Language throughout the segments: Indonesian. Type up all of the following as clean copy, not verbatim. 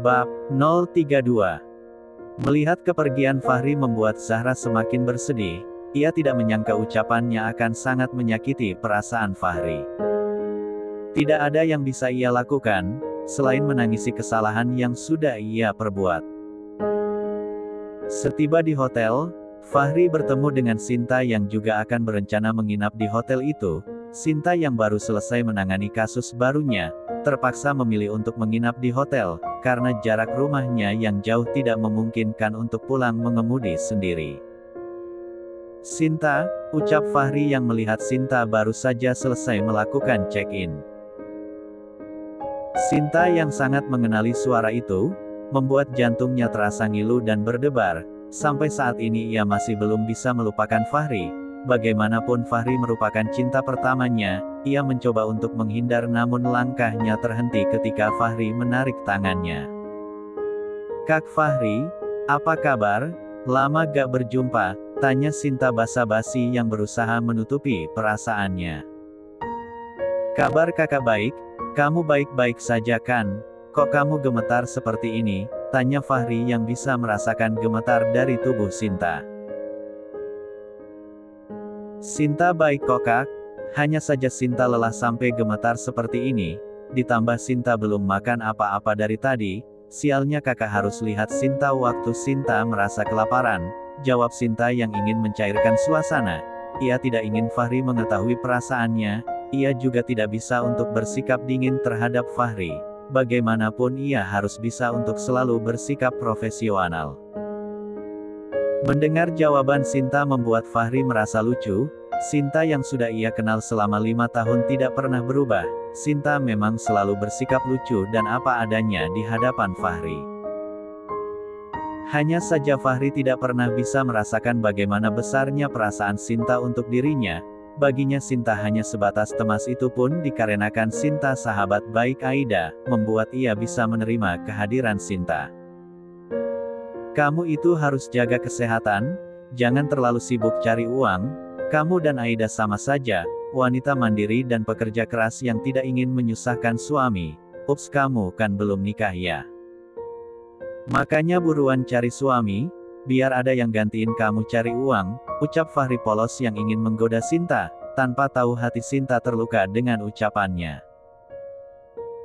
Bab 032. Melihat kepergian Fahri membuat Zahra semakin bersedih. Ia tidak menyangka ucapannya akan sangat menyakiti perasaan Fahri. Tidak ada yang bisa ia lakukan, selain menangisi kesalahan yang sudah ia perbuat. Setiba di hotel, Fahri bertemu dengan Sinta yang juga akan berencana menginap di hotel itu. Sinta yang baru selesai menangani kasus barunya, terpaksa memilih untuk menginap di hotel, karena jarak rumahnya yang jauh tidak memungkinkan untuk pulang mengemudi sendiri. "Sinta," ucap Fahri yang melihat Sinta baru saja selesai melakukan check-in. Sinta yang sangat mengenali suara itu, membuat jantungnya terasa ngilu dan berdebar. Sampai saat ini ia masih belum bisa melupakan Fahri. Bagaimanapun Fahri merupakan cinta pertamanya, ia mencoba untuk menghindar namun langkahnya terhenti ketika Fahri menarik tangannya. "Kak Fahri, apa kabar? Lama gak berjumpa," tanya Sinta basa-basi yang berusaha menutupi perasaannya. "Kabar kakak baik, kamu baik-baik saja kan? Kok kamu gemetar seperti ini?" tanya Fahri yang bisa merasakan gemetar dari tubuh Sinta. "Sinta baik kok kak, hanya saja Sinta lelah sampai gemetar seperti ini, ditambah Sinta belum makan apa-apa dari tadi, sialnya kakak harus lihat Sinta waktu Sinta merasa kelaparan," jawab Sinta yang ingin mencairkan suasana. Ia tidak ingin Fahri mengetahui perasaannya, ia juga tidak bisa untuk bersikap dingin terhadap Fahri. Bagaimanapun ia harus bisa untuk selalu bersikap profesional. Mendengar jawaban Sinta membuat Fahri merasa lucu. Sinta yang sudah ia kenal selama 5 tahun tidak pernah berubah. Sinta memang selalu bersikap lucu dan apa adanya di hadapan Fahri. Hanya saja Fahri tidak pernah bisa merasakan bagaimana besarnya perasaan Sinta untuk dirinya. Baginya Sinta hanya sebatas temas, itu pun dikarenakan Sinta sahabat baik Aida, membuat ia bisa menerima kehadiran Sinta. "Kamu itu harus jaga kesehatan, jangan terlalu sibuk cari uang, kamu dan Aida sama saja, wanita mandiri dan pekerja keras yang tidak ingin menyusahkan suami. Ups, kamu kan belum nikah ya? Makanya buruan cari suami, biar ada yang gantiin kamu cari uang," ucap Fahri polos yang ingin menggoda Sinta, tanpa tahu hati Sinta terluka dengan ucapannya.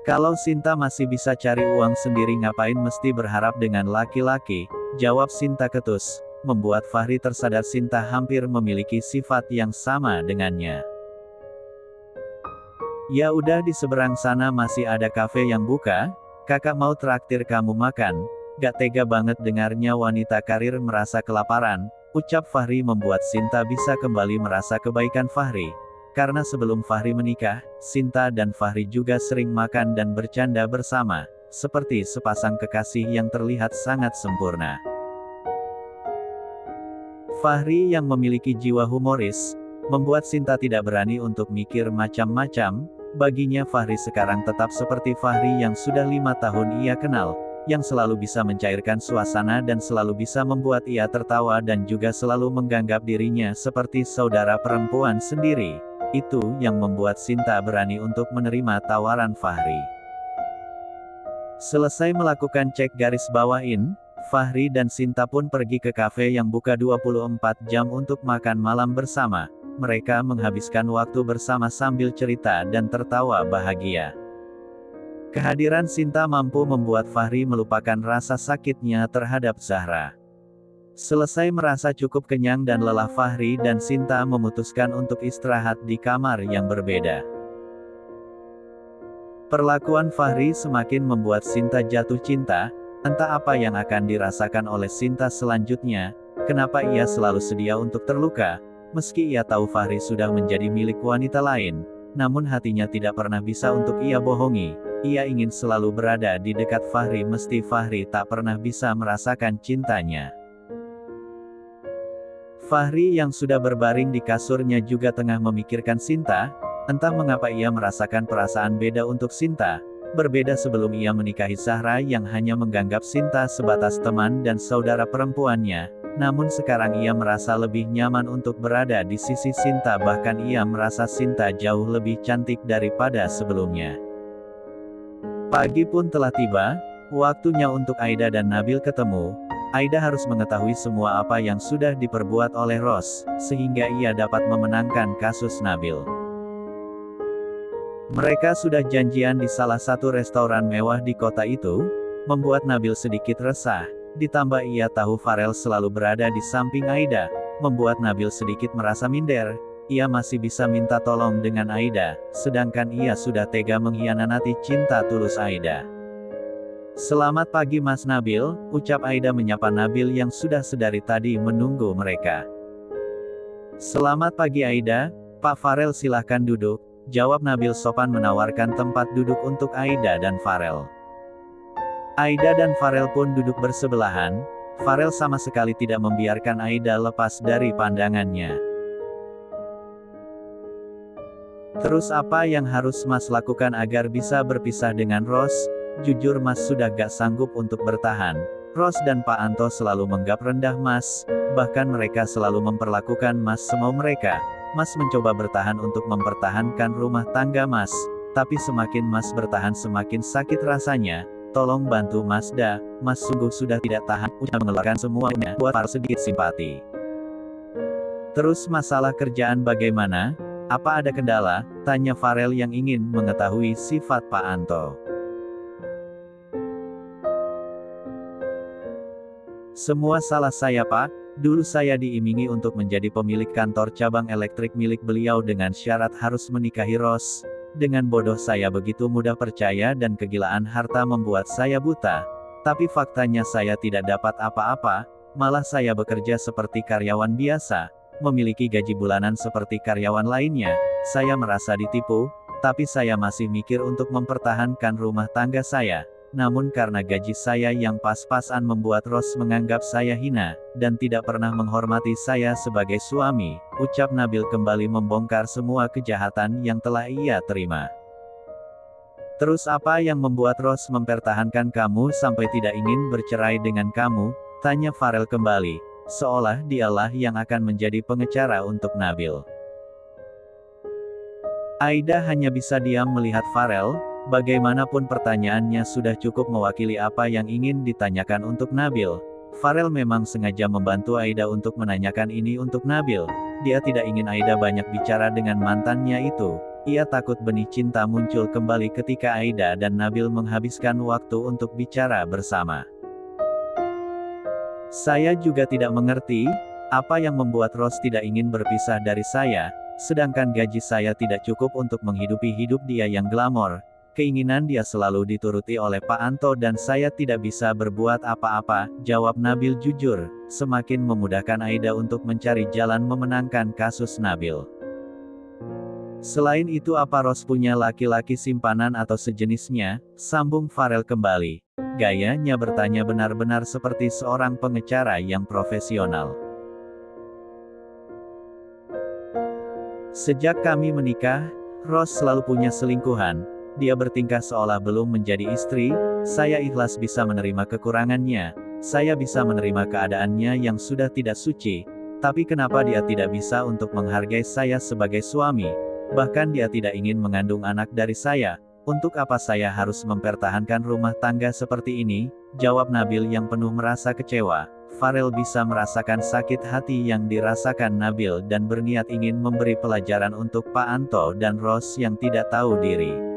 "Kalau Sinta masih bisa cari uang sendiri ngapain mesti berharap dengan laki-laki," jawab Sinta ketus, membuat Fahri tersadar Sinta hampir memiliki sifat yang sama dengannya. "Ya udah, di seberang sana masih ada kafe yang buka, kakak mau traktir kamu makan." "Gak tega banget dengarnya wanita karir merasa kelaparan," ucap Fahri membuat Sinta bisa kembali merasa kebaikan Fahri. Karena sebelum Fahri menikah, Sinta dan Fahri juga sering makan dan bercanda bersama, seperti sepasang kekasih yang terlihat sangat sempurna. Fahri yang memiliki jiwa humoris, membuat Sinta tidak berani untuk mikir macam-macam. Baginya Fahri sekarang tetap seperti Fahri yang sudah 5 tahun ia kenal, yang selalu bisa mencairkan suasana dan selalu bisa membuat ia tertawa dan juga selalu menganggap dirinya seperti saudara perempuan sendiri. Itu yang membuat Sinta berani untuk menerima tawaran Fahri. Selesai melakukan cek garis bawain, Fahri dan Sinta pun pergi ke kafe yang buka 24 jam untuk makan malam bersama. Mereka menghabiskan waktu bersama sambil cerita dan tertawa bahagia. Kehadiran Sinta mampu membuat Fahri melupakan rasa sakitnya terhadap Zahra. Selesai merasa cukup kenyang dan lelah, Fahri dan Sinta memutuskan untuk istirahat di kamar yang berbeda. Perlakuan Fahri semakin membuat Sinta jatuh cinta. Entah apa yang akan dirasakan oleh Sinta selanjutnya. Kenapa ia selalu sedia untuk terluka, meski ia tahu Fahri sudah menjadi milik wanita lain. Namun hatinya tidak pernah bisa untuk ia bohongi. Ia ingin selalu berada di dekat Fahri meski Fahri tak pernah bisa merasakan cintanya. Fahri yang sudah berbaring di kasurnya juga tengah memikirkan Sinta. Entah mengapa ia merasakan perasaan beda untuk Sinta. Berbeda sebelum ia menikahi Zahra yang hanya menganggap Sinta sebatas teman dan saudara perempuannya. Namun sekarang ia merasa lebih nyaman untuk berada di sisi Sinta, bahkan ia merasa Sinta jauh lebih cantik daripada sebelumnya. Pagi pun telah tiba. Waktunya untuk Aida dan Nabil ketemu. Aida harus mengetahui semua apa yang sudah diperbuat oleh Rose, sehingga ia dapat memenangkan kasus Nabil. Mereka sudah janjian di salah satu restoran mewah di kota itu, membuat Nabil sedikit resah, ditambah ia tahu Farel selalu berada di samping Aida, membuat Nabil sedikit merasa minder. Ia masih bisa minta tolong dengan Aida, sedangkan ia sudah tega mengkhianati cinta tulus Aida. "Selamat pagi Mas Nabil," ucap Aida menyapa Nabil yang sudah sedari tadi menunggu mereka. "Selamat pagi Aida, Pak Farel silahkan duduk," jawab Nabil sopan menawarkan tempat duduk untuk Aida dan Farel. Aida dan Farel pun duduk bersebelahan. Farel sama sekali tidak membiarkan Aida lepas dari pandangannya. "Terus apa yang harus Mas lakukan agar bisa berpisah dengan Rose? Jujur Mas sudah gak sanggup untuk bertahan. Rose dan Pak Anto selalu menganggap rendah Mas, bahkan mereka selalu memperlakukan Mas semau mereka. Mas mencoba bertahan untuk mempertahankan rumah tangga Mas, tapi semakin Mas bertahan semakin sakit rasanya. Tolong bantu Mas Mas sungguh sudah tidak tahan," ucap mengeluarkan semuanya, buat Farel sedikit simpati. "Terus masalah kerjaan bagaimana? Apa ada kendala?" tanya Farel yang ingin mengetahui sifat Pak Anto. "Semua salah saya Pak. Dulu saya diiming-imingi untuk menjadi pemilik kantor cabang elektrik milik beliau dengan syarat harus menikahi Rose. Dengan bodoh saya begitu mudah percaya dan kegilaan harta membuat saya buta. Tapi faktanya saya tidak dapat apa-apa, malah saya bekerja seperti karyawan biasa, memiliki gaji bulanan seperti karyawan lainnya. Saya merasa ditipu, tapi saya masih mikir untuk mempertahankan rumah tangga saya. Namun karena gaji saya yang pas-pasan membuat Rose menganggap saya hina, dan tidak pernah menghormati saya sebagai suami," ucap Nabil kembali membongkar semua kejahatan yang telah ia terima. "Terus apa yang membuat Rose mempertahankan kamu sampai tidak ingin bercerai dengan kamu?" tanya Farel kembali, seolah dialah yang akan menjadi pengacara untuk Nabil. Aida hanya bisa diam melihat Farel. Bagaimanapun pertanyaannya sudah cukup mewakili apa yang ingin ditanyakan untuk Nabil. Farel memang sengaja membantu Aida untuk menanyakan ini untuk Nabil. Dia tidak ingin Aida banyak bicara dengan mantannya itu. Ia takut benih cinta muncul kembali ketika Aida dan Nabil menghabiskan waktu untuk bicara bersama. "Saya juga tidak mengerti, apa yang membuat Rose tidak ingin berpisah dari saya, sedangkan gaji saya tidak cukup untuk menghidupi hidup dia yang glamor. Keinginan dia selalu dituruti oleh Pak Anto dan saya tidak bisa berbuat apa-apa," jawab Nabil jujur, semakin memudahkan Aida untuk mencari jalan memenangkan kasus Nabil. "Selain itu apa Rose punya laki-laki simpanan atau sejenisnya?" sambung Farel kembali. Gayanya bertanya benar-benar seperti seorang pengacara yang profesional. "Sejak kami menikah, Rose selalu punya selingkuhan. Dia bertingkah seolah belum menjadi istri. Saya ikhlas bisa menerima kekurangannya. Saya bisa menerima keadaannya yang sudah tidak suci. Tapi kenapa dia tidak bisa untuk menghargai saya sebagai suami? Bahkan dia tidak ingin mengandung anak dari saya. Untuk apa saya harus mempertahankan rumah tangga seperti ini?" jawab Nabil yang penuh merasa kecewa. Farel bisa merasakan sakit hati yang dirasakan Nabil dan berniat ingin memberi pelajaran untuk Pak Anto dan Rose yang tidak tahu diri.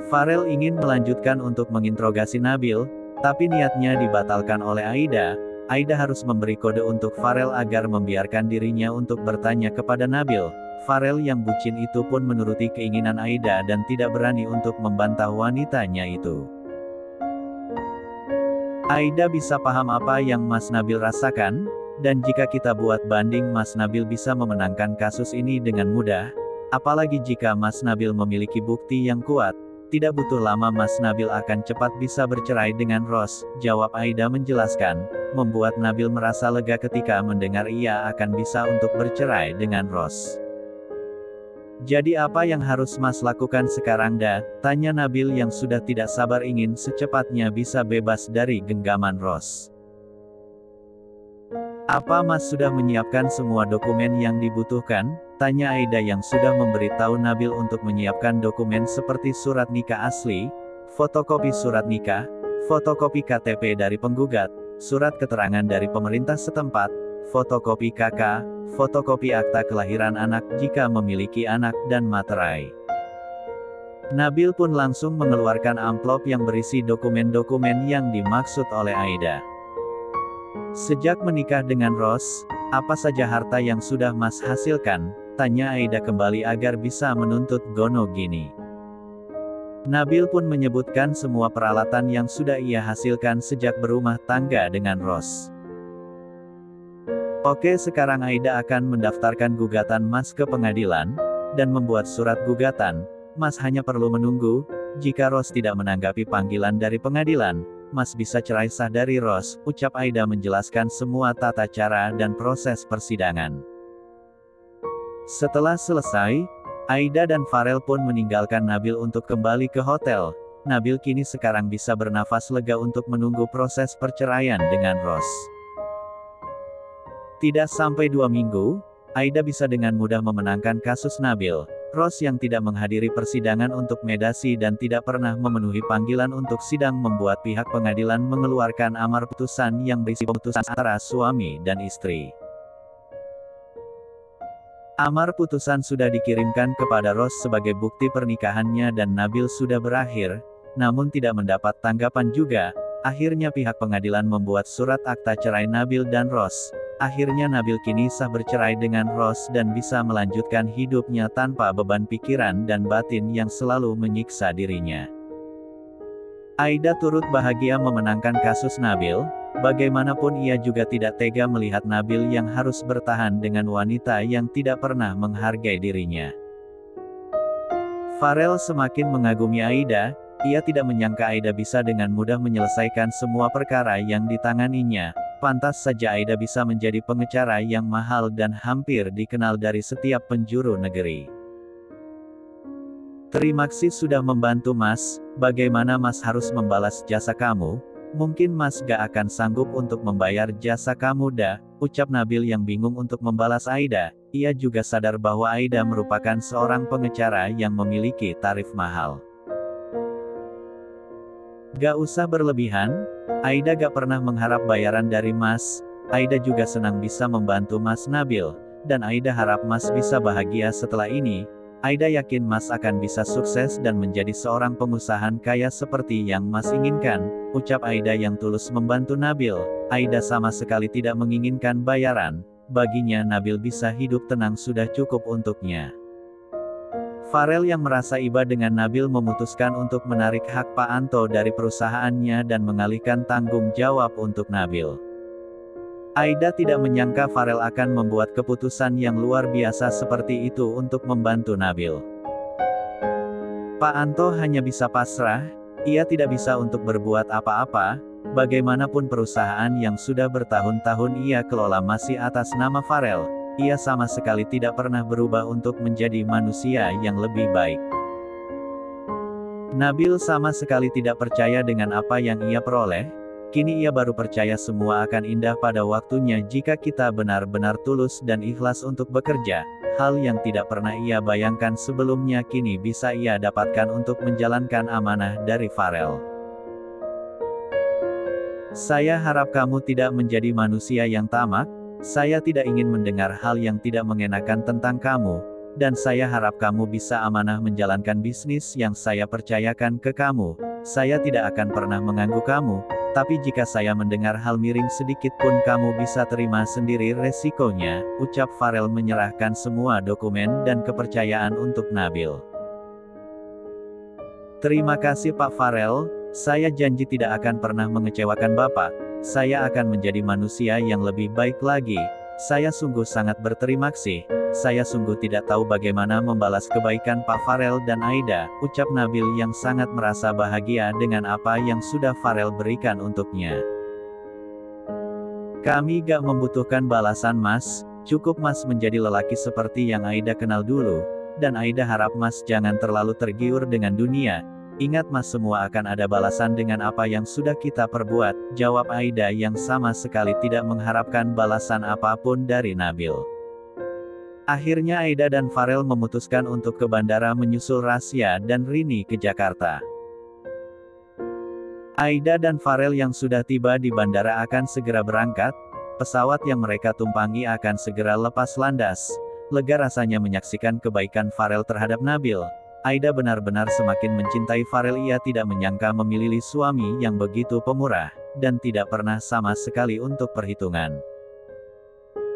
Farel ingin melanjutkan untuk menginterogasi Nabil, tapi niatnya dibatalkan oleh Aida. Aida harus memberi kode untuk Farel agar membiarkan dirinya untuk bertanya kepada Nabil. Farel yang bucin itu pun menuruti keinginan Aida dan tidak berani untuk membantah wanitanya itu. "Aida bisa paham apa yang Mas Nabil rasakan, dan jika kita buat banding Mas Nabil bisa memenangkan kasus ini dengan mudah. Apalagi jika Mas Nabil memiliki bukti yang kuat. Tidak butuh lama Mas Nabil akan cepat bisa bercerai dengan Rose," jawab Aida menjelaskan, membuat Nabil merasa lega ketika mendengar ia akan bisa untuk bercerai dengan Rose. "Jadi apa yang harus Mas lakukan sekarang tanya Nabil yang sudah tidak sabar ingin secepatnya bisa bebas dari genggaman Rose. "Apa Mas sudah menyiapkan semua dokumen yang dibutuhkan?" tanya Aida yang sudah memberitahu Nabil untuk menyiapkan dokumen seperti surat nikah asli, fotokopi surat nikah, fotokopi KTP dari penggugat, surat keterangan dari pemerintah setempat, fotokopi KK, fotokopi akta kelahiran anak jika memiliki anak, dan materai. Nabil pun langsung mengeluarkan amplop yang berisi dokumen-dokumen yang dimaksud oleh Aida. Sejak menikah dengan Ros, apa saja harta yang sudah Mas hasilkan? Tanya Aida kembali agar bisa menuntut Gono Gini. Nabil pun menyebutkan semua peralatan yang sudah ia hasilkan sejak berumah tangga dengan Ros. Oke, sekarang Aida akan mendaftarkan gugatan Mas ke pengadilan, dan membuat surat gugatan. Mas hanya perlu menunggu, jika Ros tidak menanggapi panggilan dari pengadilan, Mas bisa cerai sah dari Ros, ucap Aida menjelaskan semua tata cara dan proses persidangan. Setelah selesai, Aida dan Farel pun meninggalkan Nabil untuk kembali ke hotel. Nabil kini sekarang bisa bernafas lega untuk menunggu proses perceraian dengan Ros. Tidak sampai 2 minggu, Aida bisa dengan mudah memenangkan kasus Nabil. Ros yang tidak menghadiri persidangan untuk mediasi dan tidak pernah memenuhi panggilan untuk sidang membuat pihak pengadilan mengeluarkan amar putusan yang berisi pemutusan antara suami dan istri. Amar putusan sudah dikirimkan kepada Ros sebagai bukti pernikahannya dan Nabil sudah berakhir, namun tidak mendapat tanggapan juga. Akhirnya pihak pengadilan membuat surat akta cerai Nabil dan Ros. Akhirnya Nabil kini sah bercerai dengan Ros dan bisa melanjutkan hidupnya tanpa beban pikiran dan batin yang selalu menyiksa dirinya. Aida turut bahagia memenangkan kasus Nabil, bagaimanapun ia juga tidak tega melihat Nabil yang harus bertahan dengan wanita yang tidak pernah menghargai dirinya. Farel semakin mengagumi Aida, ia tidak menyangka Aida bisa dengan mudah menyelesaikan semua perkara yang ditanganinya. Pantas saja Aida bisa menjadi pengacara yang mahal dan hampir dikenal dari setiap penjuru negeri. Terima kasih sudah membantu Mas, bagaimana Mas harus membalas jasa kamu? Mungkin Mas gak akan sanggup untuk membayar jasa kamu dah, ucap Nabil yang bingung untuk membalas Aida. Ia juga sadar bahwa Aida merupakan seorang pengacara yang memiliki tarif mahal. Gak usah berlebihan, Aida gak pernah mengharap bayaran dari Mas. Aida juga senang bisa membantu Mas Nabil, dan Aida harap Mas bisa bahagia setelah ini. Aida yakin Mas akan bisa sukses dan menjadi seorang pengusaha kaya seperti yang Mas inginkan, ucap Aida yang tulus membantu Nabil. Aida sama sekali tidak menginginkan bayaran, baginya Nabil bisa hidup tenang sudah cukup untuknya. Farel yang merasa iba dengan Nabil memutuskan untuk menarik hak Pak Anto dari perusahaannya dan mengalihkan tanggung jawab untuk Nabil. Aida tidak menyangka Farel akan membuat keputusan yang luar biasa seperti itu untuk membantu Nabil. Pak Anto hanya bisa pasrah, ia tidak bisa untuk berbuat apa-apa, bagaimanapun perusahaan yang sudah bertahun-tahun ia kelola masih atas nama Farel. Ia sama sekali tidak pernah berubah untuk menjadi manusia yang lebih baik. Nabil sama sekali tidak percaya dengan apa yang ia peroleh. Kini ia baru percaya semua akan indah pada waktunya jika kita benar-benar tulus dan ikhlas untuk bekerja. Hal yang tidak pernah ia bayangkan sebelumnya kini bisa ia dapatkan untuk menjalankan amanah dari Farel. Saya harap kamu tidak menjadi manusia yang tamak. Saya tidak ingin mendengar hal yang tidak mengenakan tentang kamu, dan saya harap kamu bisa amanah menjalankan bisnis yang saya percayakan ke kamu. Saya tidak akan pernah mengganggu kamu, tapi jika saya mendengar hal miring sedikit pun kamu bisa terima sendiri resikonya, ucap Farel menyerahkan semua dokumen dan kepercayaan untuk Nabil. Terima kasih Pak Farel, saya janji tidak akan pernah mengecewakan Bapak. Saya akan menjadi manusia yang lebih baik lagi. Saya sungguh sangat berterima kasih. Saya sungguh tidak tahu bagaimana membalas kebaikan Pak Farel dan Aida, ucap Nabil yang sangat merasa bahagia dengan apa yang sudah Farel berikan untuknya. Kami gak membutuhkan balasan Mas, cukup Mas menjadi lelaki seperti yang Aida kenal dulu, dan Aida harap Mas jangan terlalu tergiur dengan dunia. Ingat Mas, semua akan ada balasan dengan apa yang sudah kita perbuat, jawab Aida yang sama sekali tidak mengharapkan balasan apapun dari Nabil. Akhirnya Aida dan Farel memutuskan untuk ke bandara menyusul Rasya dan Rini ke Jakarta. Aida dan Farel yang sudah tiba di bandara akan segera berangkat, pesawat yang mereka tumpangi akan segera lepas landas. Lega rasanya menyaksikan kebaikan Farel terhadap Nabil. Aida benar-benar semakin mencintai Farel. Ia tidak menyangka memilih suami yang begitu pemurah, dan tidak pernah sama sekali untuk perhitungan.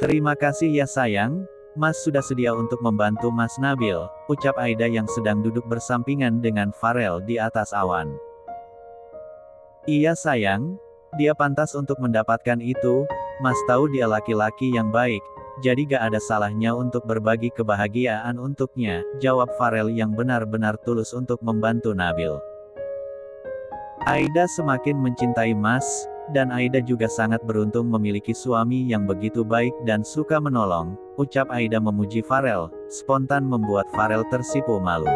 Terima kasih ya sayang, Mas sudah sedia untuk membantu Mas Nabil, ucap Aida yang sedang duduk bersampingan dengan Farel di atas awan. Iya sayang, dia pantas untuk mendapatkan itu, Mas tahu dia laki-laki yang baik, jadi gak ada salahnya untuk berbagi kebahagiaan untuknya, jawab Farel yang benar-benar tulus untuk membantu Nabil. Aida semakin mencintai Mas, dan Aida juga sangat beruntung memiliki suami yang begitu baik dan suka menolong, ucap Aida memuji Farel, spontan membuat Farel tersipu malu.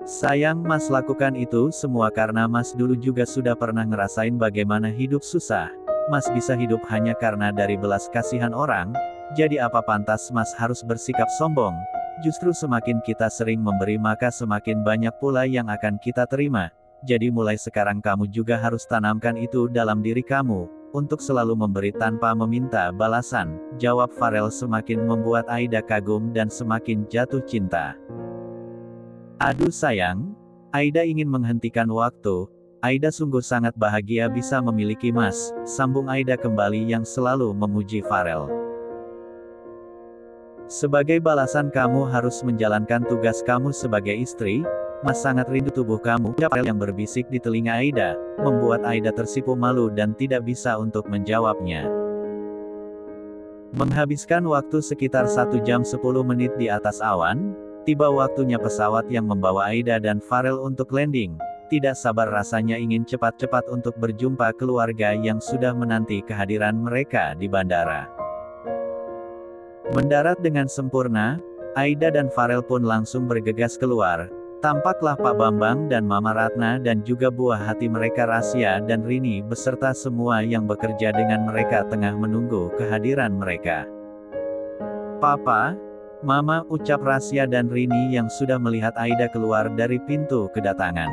Sayang Mas lakukan itu semua karena Mas dulu juga sudah pernah ngerasain bagaimana hidup susah. Mas bisa hidup hanya karena dari belas kasihan orang, jadi apa pantas Mas harus bersikap sombong? Justru semakin kita sering memberi maka semakin banyak pula yang akan kita terima. Jadi mulai sekarang kamu juga harus tanamkan itu dalam diri kamu, untuk selalu memberi tanpa meminta balasan, jawab Farel semakin membuat Aida kagum dan semakin jatuh cinta. Aduh sayang, Aida ingin menghentikan waktu. Aida sungguh sangat bahagia bisa memiliki Mas, sambung Aida kembali yang selalu memuji Farel. Sebagai balasan kamu harus menjalankan tugas kamu sebagai istri, Mas sangat rindu tubuh kamu, ucap Farel yang berbisik di telinga Aida, membuat Aida tersipu malu dan tidak bisa untuk menjawabnya. Menghabiskan waktu sekitar 1 jam 10 menit di atas awan, tiba waktunya pesawat yang membawa Aida dan Farel untuk landing. Tidak sabar rasanya ingin cepat-cepat untuk berjumpa keluarga yang sudah menanti kehadiran mereka di bandara. Mendarat dengan sempurna, Aida dan Farel pun langsung bergegas keluar. Tampaklah Pak Bambang dan Mama Ratna dan juga buah hati mereka Rasya dan Rini beserta semua yang bekerja dengan mereka tengah menunggu kehadiran mereka. Papa, Mama, ucap Rasya dan Rini yang sudah melihat Aida keluar dari pintu kedatangan.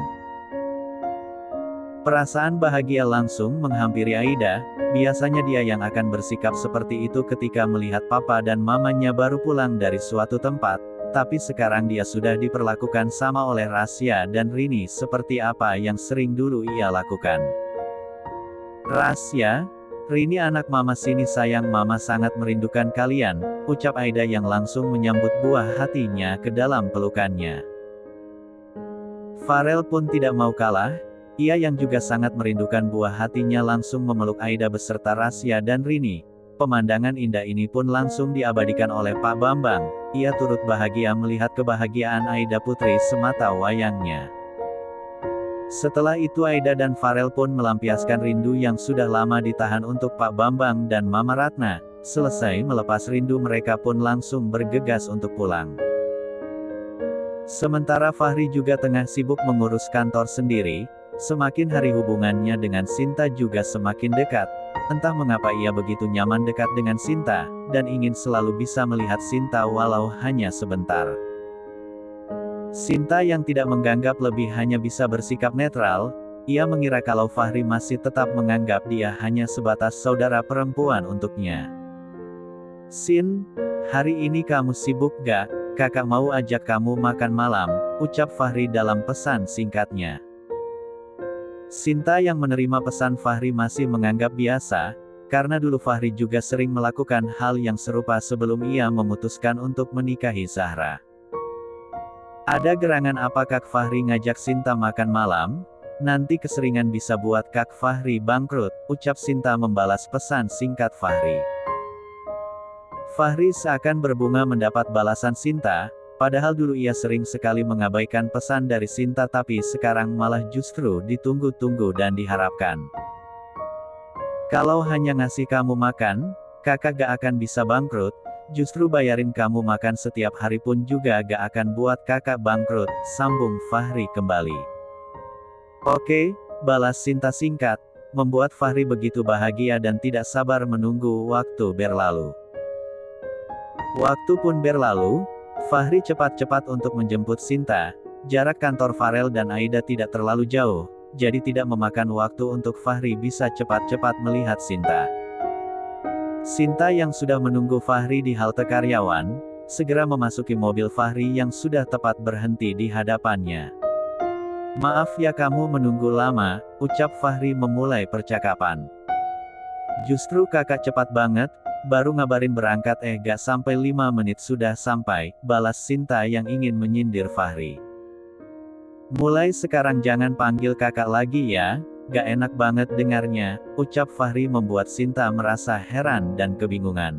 Perasaan bahagia langsung menghampiri Aida, biasanya dia yang akan bersikap seperti itu ketika melihat papa dan mamanya baru pulang dari suatu tempat, tapi sekarang dia sudah diperlakukan sama oleh Rasya dan Rini seperti apa yang sering dulu ia lakukan. Rasya, Rini anak mama sini sayang mama sangat merindukan kalian, ucap Aida yang langsung menyambut buah hatinya ke dalam pelukannya. Farel pun tidak mau kalah, ia yang juga sangat merindukan buah hatinya langsung memeluk Aida beserta Rasya dan Rini. Pemandangan indah ini pun langsung diabadikan oleh Pak Bambang, ia turut bahagia melihat kebahagiaan Aida putri semata wayangnya. Setelah itu Aida dan Farel pun melampiaskan rindu yang sudah lama ditahan untuk Pak Bambang dan Mama Ratna. Selesai melepas rindu mereka pun langsung bergegas untuk pulang. Sementara Fahri juga tengah sibuk mengurus kantor sendiri, semakin hari hubungannya dengan Sinta juga semakin dekat. Entah mengapa ia begitu nyaman dekat dengan Sinta, dan ingin selalu bisa melihat Sinta walau hanya sebentar. Sinta yang tidak menganggap lebih hanya bisa bersikap netral, ia mengira kalau Fahri masih tetap menganggap dia hanya sebatas saudara perempuan untuknya. Sin, hari ini kamu sibuk gak? Kakak mau ajak kamu makan malam, ucap Fahri dalam pesan singkatnya. Sinta yang menerima pesan Fahri masih menganggap biasa, karena dulu Fahri juga sering melakukan hal yang serupa sebelum ia memutuskan untuk menikahi Zahra. Ada gerangan apa Kak Fahri ngajak Sinta makan malam? Nanti keseringan bisa buat Kak Fahri bangkrut, ucap Sinta membalas pesan singkat Fahri. Fahri seakan berbunga mendapat balasan Sinta, padahal dulu ia sering sekali mengabaikan pesan dari Sinta tapi sekarang malah justru ditunggu-tunggu dan diharapkan. Kalau hanya ngasih kamu makan, kakak gak akan bisa bangkrut. Justru bayarin kamu makan setiap hari pun juga gak akan buat kakak bangkrut, sambung Fahri kembali. Oke, balas Sinta singkat, membuat Fahri begitu bahagia dan tidak sabar menunggu waktu berlalu. Waktu pun berlalu, Fahri cepat-cepat untuk menjemput Sinta. Jarak kantor Farel dan Aida tidak terlalu jauh, jadi tidak memakan waktu untuk Fahri bisa cepat-cepat melihat Sinta. Sinta yang sudah menunggu Fahri di halte karyawan, segera memasuki mobil Fahri yang sudah tepat berhenti di hadapannya. "Maaf ya kamu menunggu lama," ucap Fahri memulai percakapan. "Justru kakak cepat banget, baru ngabarin berangkat gak sampai 5 menit sudah sampai," balas Sinta yang ingin menyindir Fahri. "Mulai sekarang jangan panggil kakak lagi ya, gak enak banget dengarnya," ucap Fahri membuat Sinta merasa heran dan kebingungan.